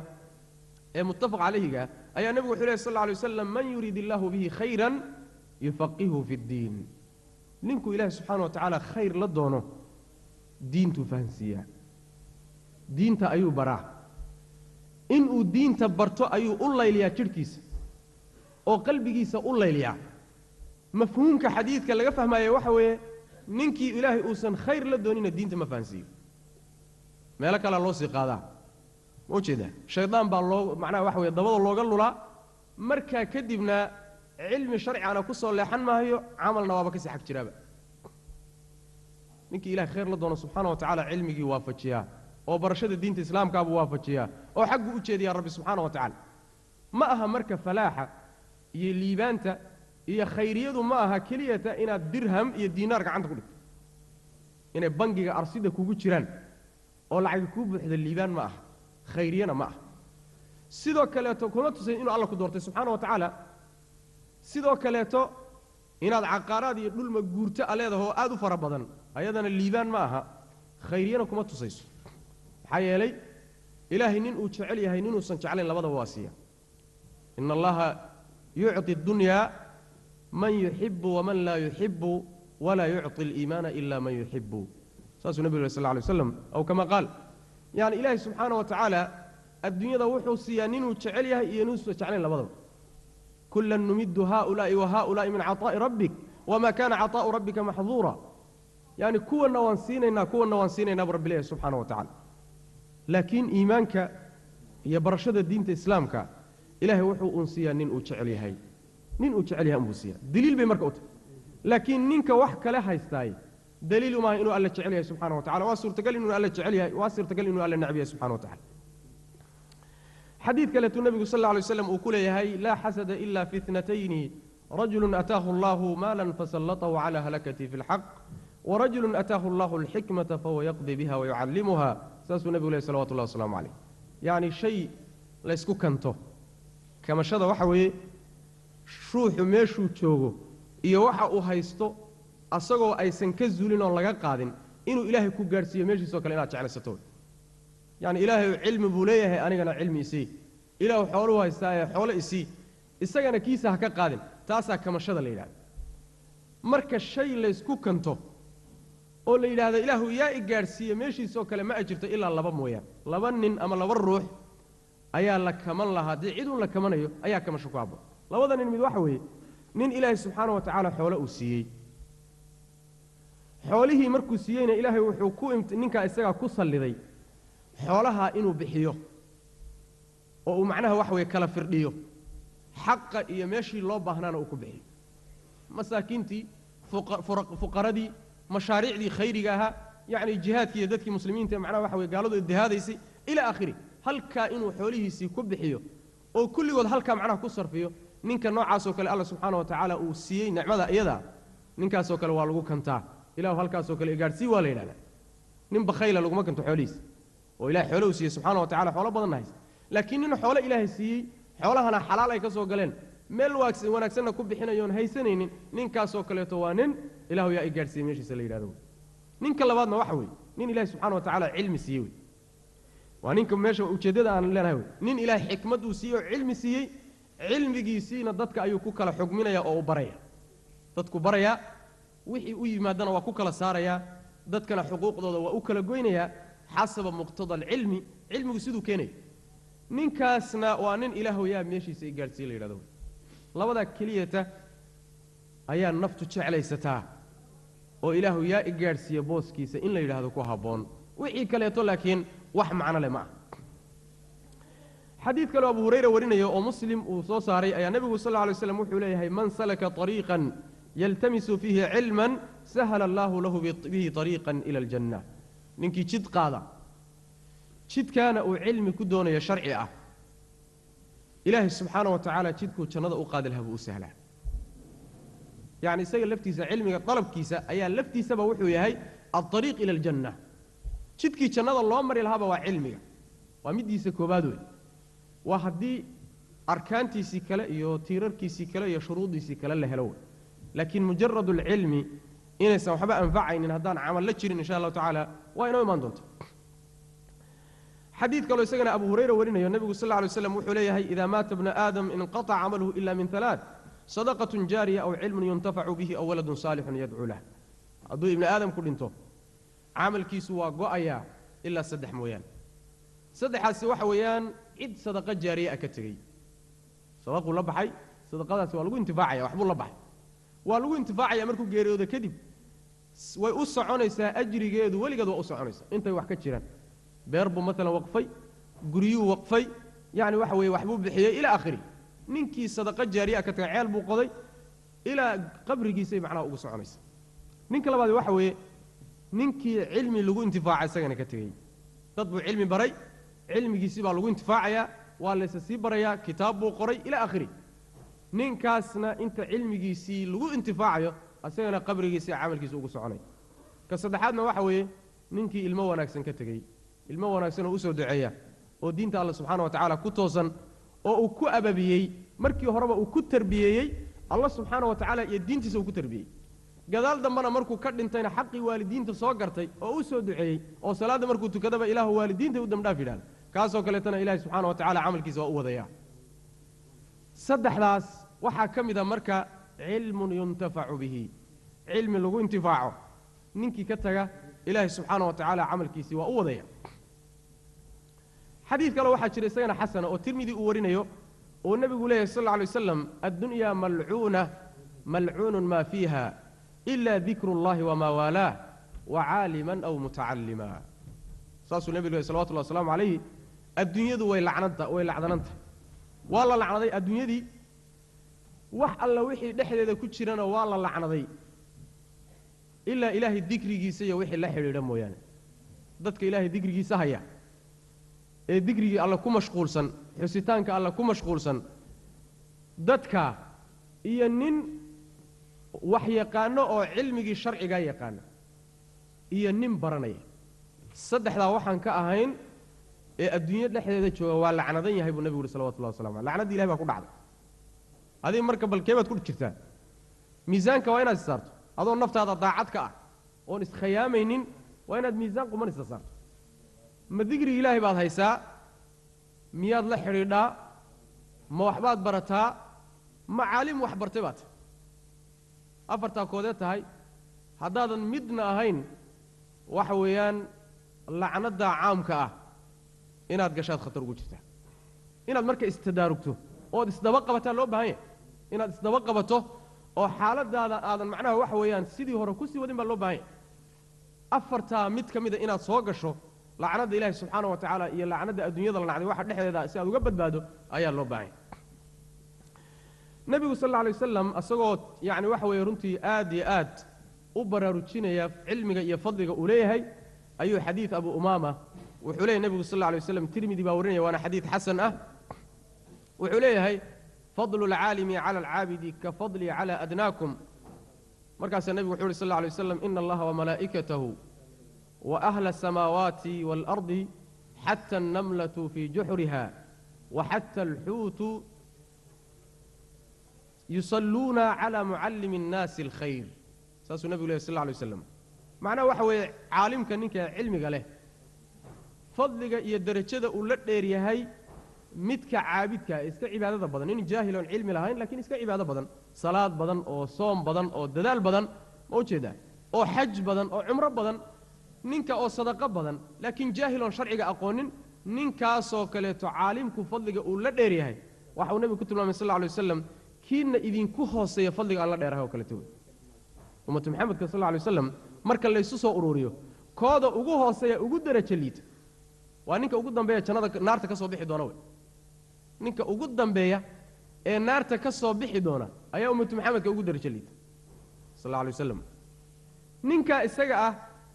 ee muttafaq calayhiga ayaa nebigu wuxuu lehy sal alla alay wasalam man yurid illaahu bihi khayran yufaqihu fi ddiin ninkuu ilaahay subxaana wa tacaala khayr la doono diintuu fahansiiyaa diinta ayuu baraa inuu diinta barto ayuu u layliyaa jidhkiisa oo qalbigiisa u layliyaa mafhuumka xadiidka laga fahmaayo waxa weeye ninkii ilaahay uusan khayr la doonina diinta ma fahansiiyo meelo kalea loo sii qaadaa ma ujeedaa shaydaan baa loo macnaha waxa weye dabada looga lulaa markaa kadibna cilmi sharcigana ku soo leexan maayo camalna waaba kasii xag jiraaba ninkii ilahay khayr la doono subxaana wa tacaala cilmigii waafajiyaa oo barashada diinta islaamkaabuu waafajiyaa oo xagguu u jeediyaa rabbi subxaana wa tacaala ma aha marka falaaxa iyo liibaanta iyo khayriyadu ma aha keliyata inaad dirham iyo diinaar gacanta ku dhigto inay bangiga arsida kugu jiraan oo lacagi kuu buuxda liibaan ma aha khayriyana ma aha sidoo kaleeto kuma tusay inuu alla ku doortay subxaana wa tacaala sidoo kaleeto inaad caqaaraad iyo dhulma guurto a leedaho oo aad u fara badan ayadana liibaan ma aha khayriyana kuma tusayso maxaa yeelay ilaahay nin uu jecel yahay ninuusan jeclayn labadaba waa siiya ina allaha yucطi اddunyaa man yuxibu waman laa yuxibu walaa yucطi اliimaana ila man yuxibu saasuu nebigu yh sal lla alay waslam aw kama qaal yani ilaahay subxaana wa tacaala adduunyada wuxuu siiyaa ninuu jecel yahay iyo ninuusan jeclayn labadaba kulan numidu haؤulaaءi wahaؤulaaءi min caطaaءi rabbik wma kana caطaءu rabbika maxduura yani kuwanna waan siinaynaa bu rabbi leeyahay subxaana wa tacala laakiin iimaanka iyo barashada diinta islaamka ilaahay wuxuu uun siiyaa nin uu jecel yahay unbuu siiya daliil bay marka u tahay laakiin ninka wax kale haystaay daliil umaaha inuu alla jecel yahay subxana wa tacala waa suurtagal inuu alla jecel yahay waa suurtagal inuu alla necb yahay subxana wa tacala xadiid kaleetuu nebigu sal alla alay waslam uu ku leeyahay laa xasada ila fi itnatayni rajulu ataahu allahu maalan fasallatahu cala halakati fi اlxaq warajulu ataahu allahu alxikmata fahuwa yaqdi biha wayucallimuha saasuu nebigu lehy salawatu llahi wasalaamu calayh yacni shay laysku kanto kamashada waxa weeye ruuxu meeshuu joogo iyo waxa uu haysto asagoo aysan ka zuulin oon laga qaadin inuu ilaahay ku gaadhsiiyo meeshiisoo kale inaad jeclaysato yacni ilaahay cilmi buu leeyahay anigana cilmi isii ilaahu xooluhu haystaa ee xoolo isii isagana kiisa ha ka qaadin taasaa kamashada la yidhahda marka shay laysku kanto oo la yidhaahdo ilaahu yaa i gaadhsiiye meeshiisoo kale ma ajirto ilaa laba mooyaan laba nin ama laba ruux ayaa la kaman lahaa dee cid uun la kamanayo ayaa kamasho ku habboon labada nin mid waxa weeye nin ilaahay subxaana wa tacaala xoolo uu siiyey xoolihii markuu siiyeyna ilaahay wuxuu ninkaa isagaa ku salliday xoolahaa inuu bixiyo oo uu macnaha waxa weye kala firdhiyo xaqa iyo meeshii loo baahnaana uu ku bixiyo masaakiintii fuqaradii mashaariicdii khayriga ahaa yacni jihaadkii iyo dadkii muslimiinta ee macnaha waxa weye gaaladu idihaadaysay ilaa aakhiri halkaa inuu xoolihiisii ku bixiyo oo kulligood halkaa macnaha ku sarfiyo ninka noocaasoo kale alla subxaana wa tacaala uu siiyey nicmada iyadaa ninkaasoo kale waa lagu kantaa ilahu halkaasoo kale igaadhsii waa la yidhahdaa nin bakhayla laguma kanto xoolihiisa oo ilahay xoolo uu siiyey subxaana wa tacala xoolo badanna haysta laakiin nin xoolo ilaahay siiyey xoolahana xalaal ay ka soo galeen meel wanaagsanna ku bixinayoon haysanaynin ninkaasoo kaleeto waa nin ilahu yaa i gaadhsiiyey meeshiisa la yidhahdo ninka labaadna waxa weeye nin ilahay subxana wa tacaala cilmi siiyey wey waa ninka meesha ujeeddada aan leenahay wey nin ilaahay xikmad uu siiyey oo cilmi siiyey cilmigiisiina dadka ayuu ku kala xugminaya oo u baraya dadku barayaa wixii u yimaadana waa ku kala saarayaa dadkana xuquuqdooda waa u kala goynayaa xasaba muqtada alcilmi cilmigu siduu keenaya ninkaasna waa nin ilaahu yaa meeshiisa i gaadhsiiye la yidhahdo labadaa keliyata ayaa naftu jeclaysataa oo ilaahu yaa i gaadhsiiye booskiisa in la yidhaahdo ku habboon wixii kaleeto laakiin wax macno leh ma ah حديث قالوا أبو هريرة ورنيه ومسلم وصوصاري أي النبي صلى الله عليه وسلم وحوليه من سلك طريقا يلتمس فيه علما سهل الله له به طريقا إلى الجنة ننكي جد قاضى جد كان علم كدون يشرعي إلهي سبحانه وتعالى جدكو جنة أقاد الهبو سهلا يعني سيء لفتيسة علمي طلب كيسة أي لفتيسة بوحو يهي الطريق إلى الجنة جدكي جنة الله مري الهبا وعلمي ومديسة كوبادوي وهدي أركانتي سيكلا إيو تيرركي سيكلا إيو شروطي سيكلا لهلو لكن مجرد العلم إن سوحبا أنفعين إن هدان عمل لتشير إن شاء الله تعالى وإنه ما دونت حديث قالوا يسجنا أبو هريرة ورنا النبي صلى الله عليه وسلم وحليه إذا مات ابن آدم انقطع عمله إلا من ثلاث صدقة جارية أو علم ينتفع به أو ولد صالح يدعو له أدو ابن آدم كل انتو عمل كيسوا قوأيا إلا صدح مويان صدح السواح ويان عد صدقة جارية أكتري صدقوا الله بحي صدقة سوالقوا انتفاعية وحبوا الله بحي والقوا انتفاعية مركو جاريو ذا كذب ويقص عنيسا أجري جيد ولقد وقص عنيسا انت وحكت شيران بيربو مثلا وقفي قريو وقفي يعني وحوي وحبوب بحية إلى آخره ننكي صدقة جارية كتعيال بوقضي إلى قبر جيسي معنا وقص عنيسا ننكي لبعض وحوي ننكي علمي لقو انتفاع سجن كتري تطبع علمي بري علمي جيسي بقى لقو انتفاعيا ولا سيسي بريا كتاب وقري إلى آخره ننكاسنا انت علمي جيسي لقو انتفاعيا أسجن قبر جيسي عامل جيسي وقص عنيسا كصدحاتنا وحوي ننكي الموانا كسن كتري الموانا كسن وسو دعيا ودينت الله سبحانه وتعالى كتوسن أو كو أببيي مركي هربا وكو تربيي الله سبحانه وتعالى يدينتي سو كو تربيي قدال دمنا مركو كدنتين حقي والدينته سو غرتي او سو دعيي او صلاه مركو تكدبا اله والدينته ودم دافيدان كاسو كلتنا اله سبحانه وتعالى عملكيسا او وديا صدخلاس waxa kamida marka ilmun yuntafacu bihi ilmi lagu intifaaco ninki ka taga ilaahi subhanahu wa ta'ala amalkiisi waa u wadaya حديث قالوا واحد شري سينا حسنة أو ترمذي أورينيو والنبي يقول له صلى الله عليه وسلم الدنيا ملعونة ملعون ما فيها إلا ذكر الله وما والاه وعالما أو متعلما صاص النبي صلى الله عليه وسلم عليه الدنيا ذو ويلعنتها ويلعنتها والله لعنتي الدنيا دي وح الله وحي دحل إذا كنت شرنا والله لعنتي إلا إله الذكر جيسية وحي الله يرمو يعني ضدك إله الذكر جيسها هي ذكري الله كم مشغول سن حسيتانك الله كم مشغول سن ضدك ينن وحي قانو أو علمي الشرعي جاي قانو ينن برني صدق لا وحن كأهين الدنيا لحد ذا شو ولا عنادين هيبو النبي صلى الله عليه وسلم لعنة دي لها بقول عاد هذه مركب الكيمة تقول كرتان ميزانك وين صارت هذا النفط هذا ضاعتك ونس خيامين وين ميزانك ومن صارت ما ذكري إلهي بعد هيسا مياد لحريدا ما وحبات برتها معالم وحبرتبات أفرتا كودات هاي هذا مدنا هين وحويان لعنة دا عامك إناد قشاد خطر وجهته إناد مركز استداركته أو استدبقبته لو بهاي إناد استدبقبته أو حالة هذا معناه وحويان سيدي هركوسي ودين باللو بهاي أفرتا مد كميدا إناد سوقشو لعنة إله سبحانه وتعالى إيا لعنة الدنيا ذا لعنة واحد نحن ذا سيادو قبل بادو أيا الله باعي النبي صلى الله عليه وسلم أسقط يعني وحوى يرنتي آد أبررتشين يا علمك يا فضلك أوليه أي حديث أبو أمامة وحوليه النبي صلى الله عليه وسلم ترمذي باورني وأنا حديث حسن وحوليه فضل العالم على العابد كفضلي على أدناكم مركز النبي وحولي صلى الله عليه وسلم إن الله وملائكته وأهل السماوات والأرض حتى النملة في جحرها وحتى الحوت يصلون على معلم الناس الخير ساس النبي صلى الله عليه وسلم معناه وحوي عالم كنك علمك له فضلك يدرجة ولد يهي متك عابدك اسك عبادة بدن إن جاهل علم لهين لكن اسك عبادة بدن صلاة بدن أو صوم بدن أو دلال بدن أو كذا أو حج بدن أو عمرة بدن ninka oo sadaqa badan laakiin jaahiloon sharciga aqoonin ninkaasoo kaleeto caalimku fadliga uu la dheer yahay waxa uu nabigu ku tilmaamay sallallahu alayhi wasallam kiina idinku hooseeya fadliga alla dheerahay oo kaleeto ummatu maxamedka sallallahu alayhi wasallam marka la isu soo ururiyo kooda ugu hooseeya ugu darajo liita waa ninka ugu dambeeya jannada naarta ka soo bixi doona way ninka ugu dambeeya ee naarta ka soo bixi doona ayaa ummatu maxamedka ugu darajo liita sal alla alay wasalam ninkaa isaga ah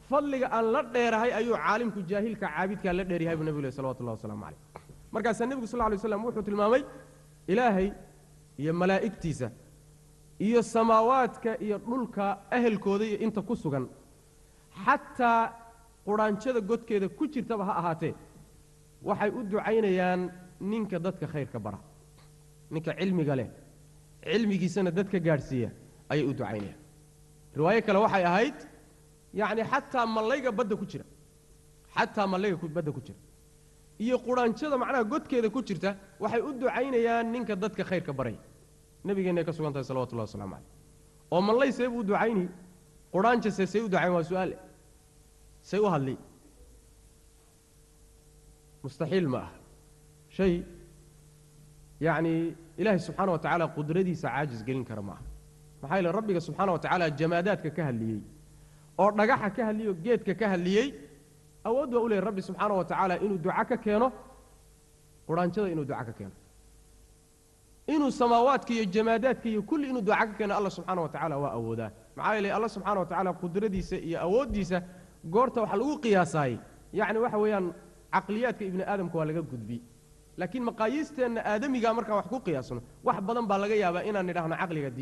fadliga aan la dheerahay ayuu caalimku jaahilka caabidkaa la dheeryahay buu nebigu leh salawatullahi wasalaamu calayh markaasaa nebigu sal lla alay waslam wuxuu tilmaamay ilaahay iyo malaa'igtiisa iyo samaawaadka iyo dhulka ahelkooda iyo inta ku sugan xataa qudhaanjada godkeeda ku jirtaba ha ahaatee waxay u ducaynayaan ninka dadka khayrka bara ninka cilmiga leh cilmigiisana dadka gaadhsiiya ayay u ducaynayaan riwaayo kale waxay ahayd yacni xataa mallayga badda ku jira xataa mallayga badda ku jira iyo qudhaanjada macnaha godkeeda ku jirta waxay u ducaynayaan ninka dadka khayrka baraya nabigeennay ka sugan tahay salawatullahi wasalaamu calayh oo mallay see buu u ducayni qudhaanjase say u ducayn waa su-aale say u hadli mustaxiil ma aha shay yacni ilaahay subxaana wa tacaala qudradiisa caajis gelin kara maaha maxaa yeele rabbiga subxaana wa tacaala jamaadaadka ka hadliyey oo dhagaxa ka hadliyey oo geedka ka hadliyey awood waa u leeyahy rabbi subxaana wa tacaala inuu duca ka keeno qudhaanjada inuu duca ka keeno inuu samaawaadka iyo jamaadaadka iyo kulli inuu duca ka keeno alla subxaana wa tacaala waa awoodaa maxaa yeele alla subxaana wa tacaala qudradiisa iyo awooddiisa goorta waxa lagu qiyaasaayey yacni waxa weeyaan caqliyaadka ibni aadamka waa laga gudbi laakiin maqaayiisteenna aadamigaa markaan wax ku qiyaasno wax badan baa laga yaabaa inaan nidhaahno caqligaa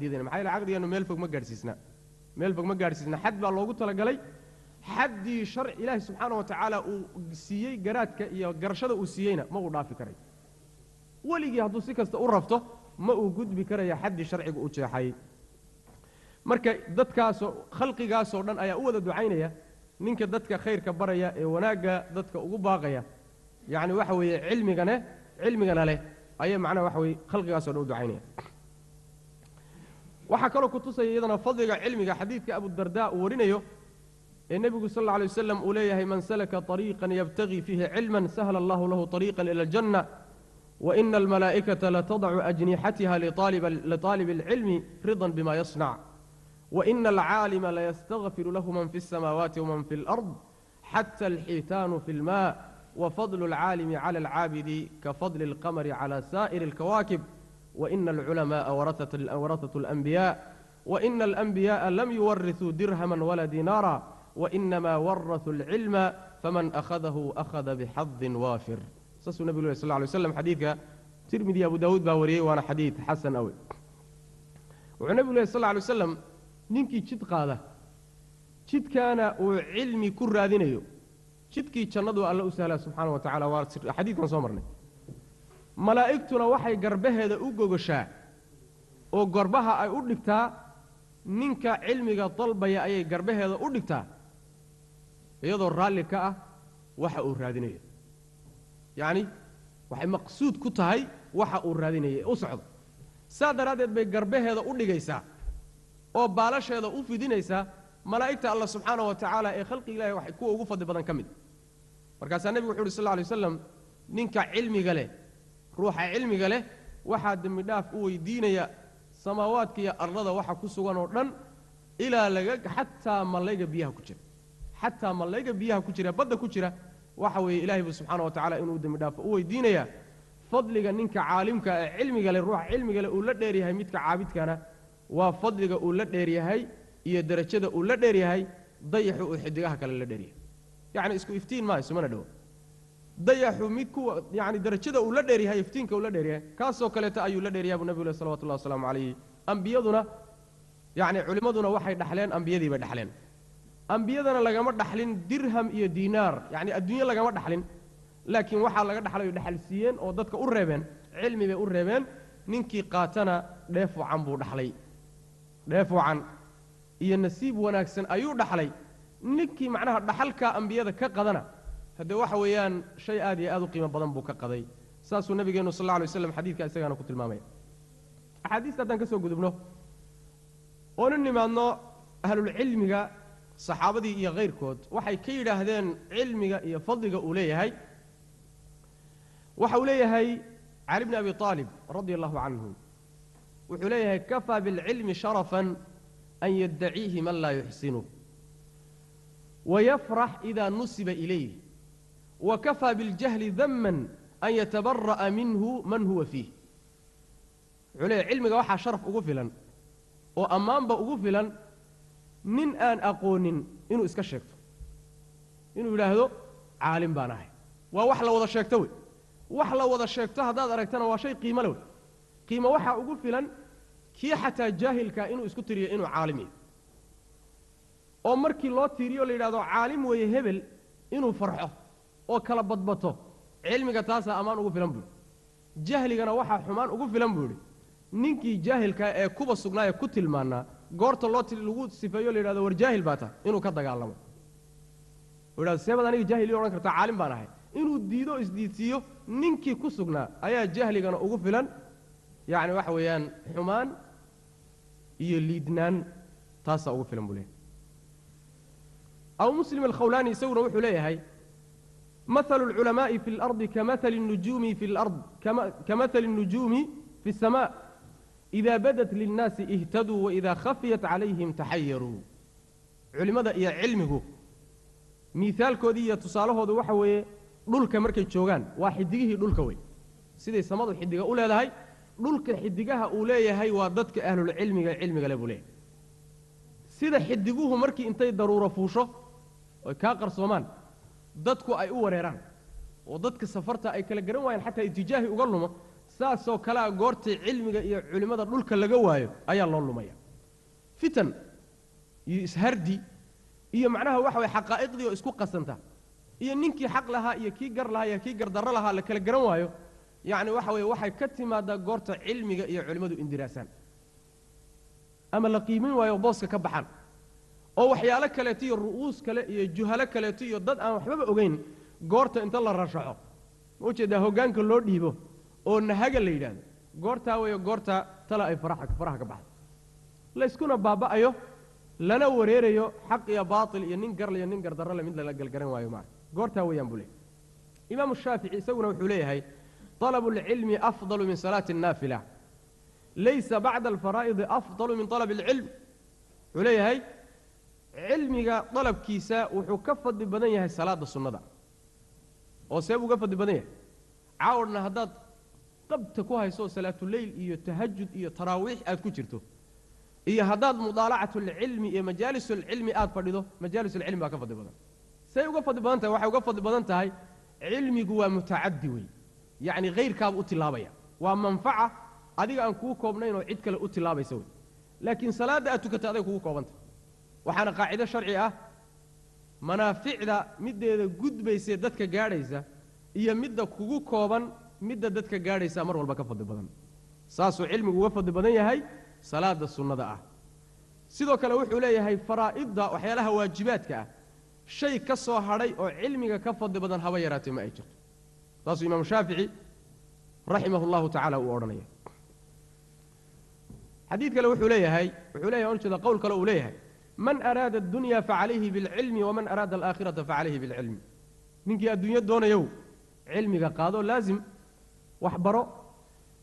diidayna maxaa yeele caqligeennu meel fog ma gaadhsiisna xad baa loogu talagalay xaddii sharci ilaahi subxaana wa tacaala uu siiyey garaadka iyo garashada uu siiyeyna ma uu dhaafi karay weligii hadduu si kasta u rafto ma uu gudbi karaya xaddii sharciga u jeexay marka dadkaasoo khalqigaasoo dhan ayaa u wada ducaynaya ninka dadka khayrka baraya ee wanaagga dadka ugu baaqaya yacni waxa weeye cilmigana leh ayay macnaha waxa weye khalqigaasoo dhan u ducaynaya waxaa kaloo ku tusaya iyadana fadliga cilmiga xadiidka abudardaa uu warinayo ee nebigu sal alla alay wasalam uu leeyahay man salaka طariiqan yabtagii fiihi cilman sahla allahu lahu طariiqan ila aljanna waina almalaa'ikata latadacu ajnixatiha liطaalib اlcilmi ridan bima yasnac waina alcaalima layastagfiru lahu man fi الsamaawaati waman fi اlأrض xata alxiitaanu fi اlma wafadlu اlcaalimi cala alcaabidi kafadli اlqamari cala saa'iri اlkawaakib waina alculamaءa warahaة اlanbiyaء waina alanbiyaءa lam yuwarithuu dirhama wala dinaara wainama warahuu اlcilma faman akhadahu akhada bixadin waafir saasuu nebigu leh sal lla alay waslam xadiidka tirmidi abu daawuud baa wariyey waana xadiid xasan awe wuxuu nebigu leh sal lla alay waslam ninkii jid qaada jidkaana uu cilmi ku raadinayo jidkii jannadu alla u sahlaa subxaana wa tacala waa xadiidkan soo marnay malaa'igtuna waxay garbaheeda u gogoshaa oo garbaha ay u dhigtaa ninka cilmiga dalbaya ayay garbaheeda u dhigtaa iyadoo raalli ka ah waxa uu raadinayo yacni waxay maqsuud ku tahay waxa uu raadinayay u socdo saa daraaddeed bay garbaheeda u dhigaysaa oo baalasheeda u fidinaysaa malaa'igta allah subxaana wa tacaala ee khalqi ilahi wax kuwa ugu fadli badan ka mid markaasaa nebigu wuxu uhi sal lla alay wasalam ninka cilmiga leh ruuxa cilmiga leh waxaa dembi dhaaf u weydiinaya samaawaadka iyo arlada waxa ku sugan oo dhan ilaa xataa mallayga biyaha ku jira xataa mallayga biyaha ku jira badda ku jira waxa weeye ilaahay buu subxaana wa tacala inuu dembi dhaafo u weydiinayaa fadliga ninka caalimka ee cilmiga leh ruuxa cilmiga leh uu la dheer yahay midka caabidkana waa fadliga uu la dheer yahay iyo derajada uu la dheer yahay dayaxu uu xidigaha kale la dheer yahay yacni isku iftiin maaha isumana dhowo dayaxu mid kuwa yacni derajada uu la dheer yahay iftiinka uu la dheer yahay kaasoo kaleeta ayuu la dheer yahay buu nebigu leh salawatullahi wasalaamu calayhi ambiyaduna yacni culimmaduna waxay dhaxleen ambiyadii bay dhaxleen ambiyadana lagama dhaxlin dirham iyo diinaar yacni adduunye lagama dhaxlin laakiin waxaa laga dhaxlayo dhaxal siiyeen oo dadka u reebeen cilmi bay u reebeen ninkii qaatana dheef wacan buu dhaxlay dheef wacan iyo nasiib wanaagsan ayuu dhaxlay ninkii macnaha dhaxalkaa ambiyada ka qadana haddee waxa weeyaan shay aad iyo aad u qiimo badan buu ka qaday saasuu nabigeenu sal alla alay waslam xadiidka isagaana ku tilmaamaya axaadiista haddaan ka soo gudubno oonu nimaadno ahlulcilmiga saxaabadii iyo kayrkood waxay ka yidhaahdeen cilmiga iyo fadliga uu leeyahay waxa uu leeyahay cali bni abi aalib radia allahu canhu wuxuu leeyahay kafaa bilcilmi sharafan an yaddaciihi man laa yuxsinu wayafrax ida nusiba ilayh wakafaa biاljahli daman أن يتبرأ منه من هو فيه عليه علمك وحا شرف أقفلا وأمام بأقفلا نين آن أقون إنه إسكشكت إنه يلاهدو عالم باناهي ووحلا وضا شاكتوي وحلا وضا شاكتها هذا أركتنا وشيء قيمة له قيمة وحا أقفلا كي حتى جاهل كإنه إسكتري إنه عالمي oo markii loo tiiriyo la yiraahdo caalim way hebel inuu farxo oo kala badbato cilmiga taas amaan ugu filan buu jahligana waxa xumaan ugu filan buu ninkii jahilka ee kuba sugnaa ku tilmaana goorta loo lagu sifeeyo la yiraahdo war jahil baata inuu ka dagaalamo wadaad seebada aniga jahil iyo oran karta caalim baan ahay inuu diido isdiidsiyo ninkii ku sugnaa ayaa jahligana ugu filan yaani waxa weeyaan xumaan iyo liidnaan taas ugu filan buu أو مسلم الخولاني يسوره وحليه هاي مثل العلماء في الأرض كمثل النجوم في الأرض كمثل النجوم في السماء إذا بدت للناس اهتدوا وإذا خفيت عليهم تحيروا علماء يا علمه مثال كودية تصاله ذو وحوي دولك مركز شوغان واحد دقيه دولك وي سيدي سماض الحدقة أولى هاي دولك الحدقة أولى هاي وضدك أهل العلم قلبوا ليه سيدي حدقوه مركي انتي ضرورة فوشه كاقر صومان ضدكو أي أوريران وضدك سفرتا أي كلا قرنواين حتى اتجاهي أقلهم ساسو كلا قورتي علماء دولك اللي قوايو أي الله اللهم فتن يسهردي إيه معناها وحوي حقائق دي وإسكو قسنتها إيه ننكي حق لها إيه كي قر لها إيه كي قردر لها لكلا قرنوايو يعني وحي كتما دا قورت علمي إيه علماء دو اندراسان أما لقيمين ويوبوسك كبحان أو وحيالك كالتي الرؤوس كالتي الجهالك كالتي الضد أنا وحباب أغين قورتا انت الله رشعه وش ده هوغان كاللور ديبو أو النهاجة اللي يدان قورتا ويقورتا تلا أي فرحك بحان لا يسكون بابا أيو لنا وريريو حق يا باطل يننقر لي يننقر در لي من لقى القرن وايو معي قورتا وينبولي إمام الشافعي سونا وحوليه هاي طلب العلم أفضل من صلاة النافلة ليس بعد الفرائض أفضل من طلب العلم عليه هاي علمك طلب كيساء وحكفت ببنية هاي صلاة السنة وسيبوا قفت ببنية عاورنا هداد قبل تكوها يسوى صلاة الليل إيه تهجد إيه تراويح آد كترته إيه هداد مضالعة العلم إيه مجالس العلم آد فريضه مجالس العلم أكفت ببنية سيبوا قفت ببنية وحي قفت ببنية هاي علمي قوى متعدوي يعني غير كاب أتلابيا ومنفعة adiga aan ku koobnayn oo cid kale u tilaabayso laakiin salaada aad tukata adiga ku koobanta waxaana qaacida sharci ah manaaficda mideeda gudbaysa dadka gaadhaysa iyo midda kugu kooban midda dadka gaadhaysa mar walba ka fadli badan saasoo cilmigu uga fadli badan yahay salaada sunnada ah sidoo kale wuxuu leeyahay faraa'idda waxyaalaha waajibaadka ah shay ka soo hadhay oo cilmiga ka fadli badan haba yaraatee ma ay jirto taasoo imaam shaafici rahimahullahu ta'ala uu oranaya حديث كلا وحوليه أنشد قول كلا أوليه من أراد الدنيا فعليه بالعلم ومن أراد الآخرة فعليه بالعلم ننكي الدنيا دون يو علمك قادو لازم وحبرو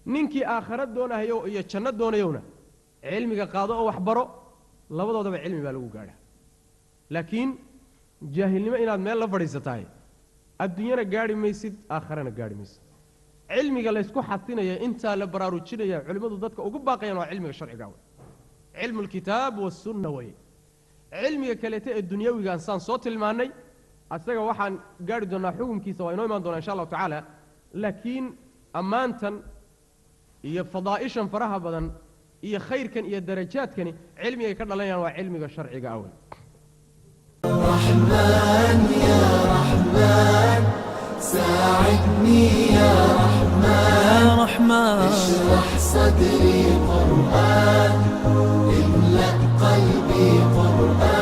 ننكي آخرت دون يو يتشند دون يونا علمك قادو وحبرو لابد وضع علمي بالغو قاله لكن جاهل لما إناد ما يلا فريستاي الدنيا قاري ميسد آخرنا قاري ميسد علمك اللي يسكو حاطين يا انت لبرارو جيريا علماء ضدك ugu baaqayaan waa cilmiga sharciga ah علم الكتاب والسنه way cilmiga kaleete ee dunyawiga aan soo tilmaanay asaga waxaan gaari doonaa xukunkiisa waa inoo iman doonaa insha Allah taala laakiin amaantan iyo fadaa'ishan faraha badan iyo khayrkan iyo darajaadkani cilmiga ka dhalanayaan waa cilmiga sharciga ah رحمن يا رحمن ساعدني يا رحمن اشرح صدري قرآن املأ قلبي قرآن